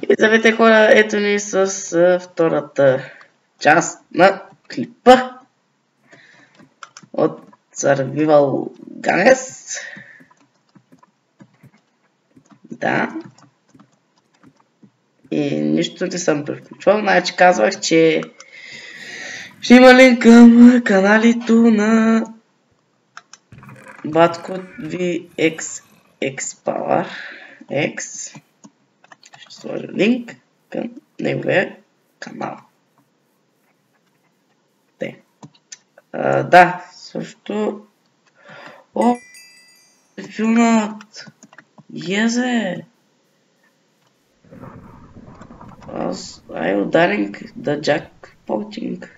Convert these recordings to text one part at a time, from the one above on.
И здравейте хора, ето ни с втората част на клипа от Survival Guys. Да. И нищо не съм превключвал, значи казвах, че ще има линк към каналито на Батко VXXPower X. Ще сложа линк към неговия канал. Да, също... О, филмът! Езе! I udaring the jackpotting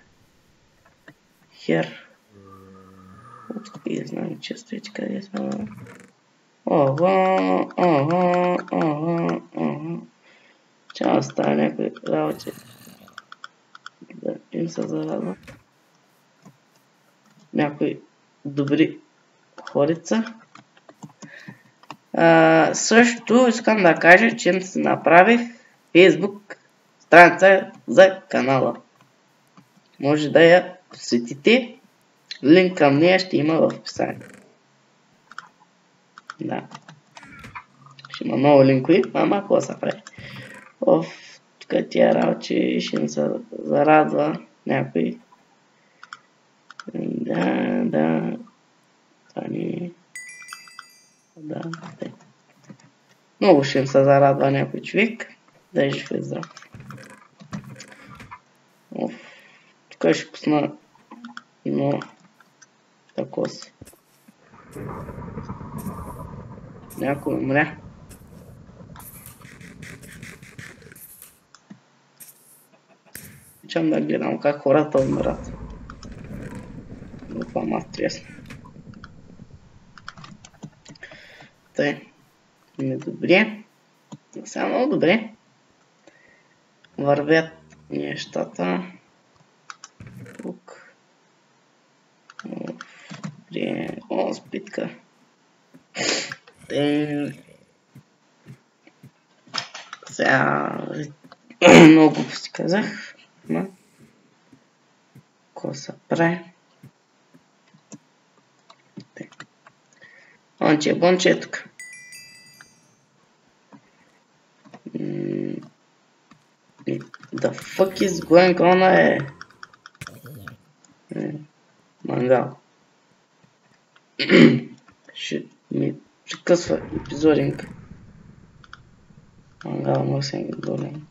here. Откъде знам, че стоите къде са. Чао, става някой работи. Да им се зарадва. Някои добри хорица. Също искам да кажа, че си направих Facebook страница за канала. Може да я посетите. Линк към нея ще има в описанието. Да. Ще има много линкови, ама какво се прави? Тук тия работи ще ни се зарадва някой. Да. Това ни... Да. Много ще им се зарадва някой човек. Да е жив и здрав. Тук ще пусна едно такова си. Някой умря. Обичам да гледам как хората умират. Това ма стресно. Тъй. Добре. Сега много добре. Вървят нещата. Тук. Добре. О, спитка. Сега много глупости казах. Какво се прави? Бонче е тук. The fuck is going on, Мангал. Ще ми прекъсва епизодинг. Мангал, много съм доволен.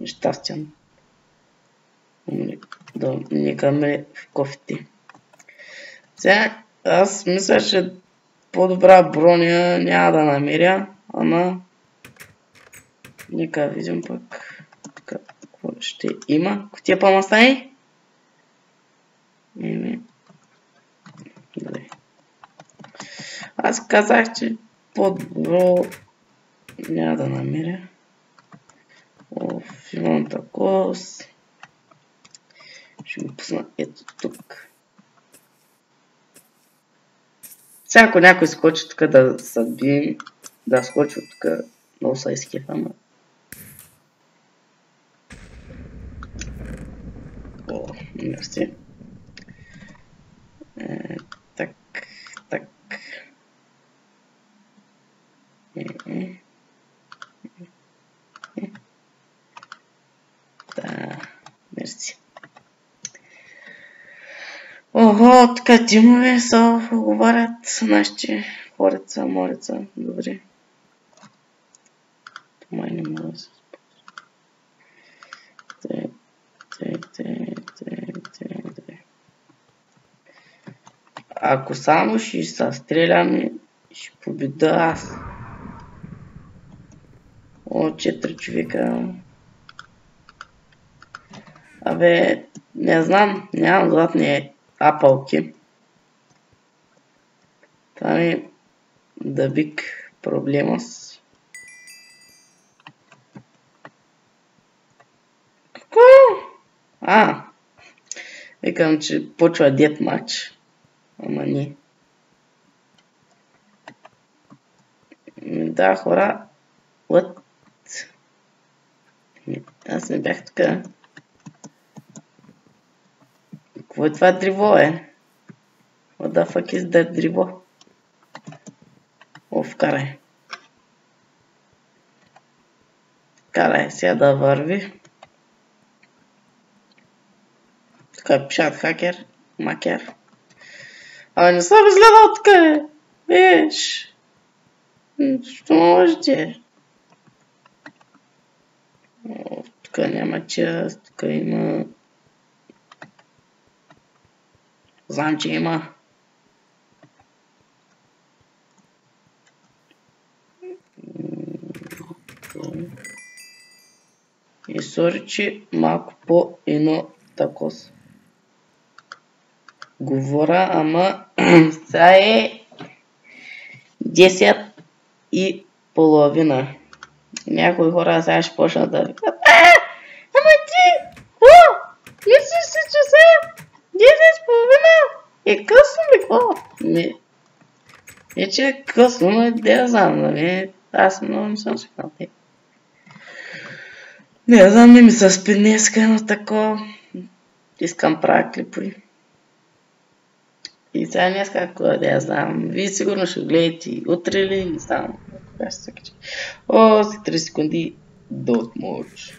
Нещастен. Да не камре в кофите. Сега, аз мисля, че по-добра броня няма да намеря, ама нека видим пък какво ще има. Котия по-мастани? Аз казах, че по-добро няма да намеря. Имам такова. Ще го пусна ето тук. Сега ако някой скочи тук да съдби, да скочи от тук, много са изкефа, ама. О, мерси. Так. Да, мерси. Ого, така димове са оговарят нашите хорица, морица. Добре. Май не мога да се спомня. Ако само ще се стреляме, ще победа аз. О, 4 човека. Абе, не знам, нямам златни апалки. Това ми да биг проблема с... Какво? Викам, че почва дет матч. Ама не. Да, хора. What? Аз не бях тук. Какво е това дриво, What the fuck is that дриво? Вкарай. Карай сега да върви. Тук пишат хакер, макер. Не съм изгледал тук, виж. Що можете? Тук няма част, тук има... Знам, че има. И сори, че малко по-едно такос. Говоря, ама сега е 10 и половина. Някои хора сега ще почнат да викат: ама ти! Мислиш си, че сега 10 и половина? Късно ли, какво? Че е късно, но не знам, нали? Аз много не съм свикнал. Не знам, не ми се спи днеска, но тако. Искам правя клипови. И сега днеска, ако да знам, вие сигурно ще гледате утре ли, не знам. Кога ще се качи. О, след 3 секунди до морч.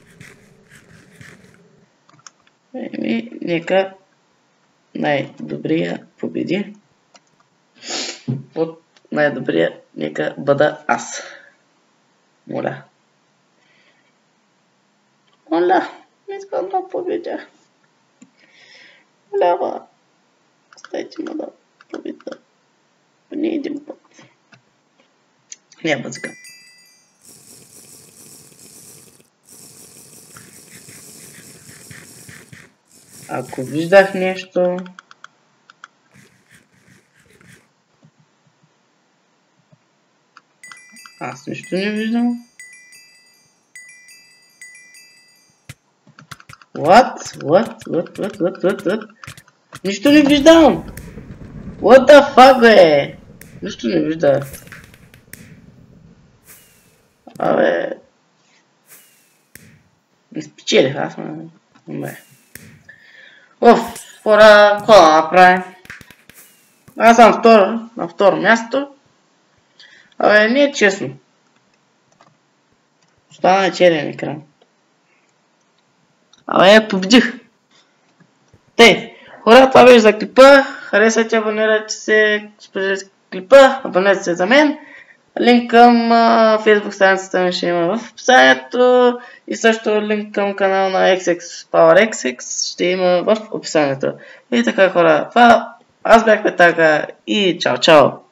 Нека най-добрия победи. От най-добрия нека бъда аз. Моля. Моля, не искам да победя. Моля, оставите ме да победа. Не един път. Не, бъзика. Ако виждах нещо... Аз нищо не виждам. What? Нищо не виждам! What the fuck, бе? Нищо не виждах. Абе... Не спечелих, аз ме... Хора, какво да направим? Аз съм на второ място. Абе, не е честно. Стана черен екран. Абе, победих. Тъй, хора, това беше за клипа. Харесайте, абонирайте се, споделете клипа, абонирайте се за мен. Линк към Facebook страницата ми ще има в описанието. И също линк към канала на XX Power XX ще има в описанието. И така, хора, това аз бях Петака и чао!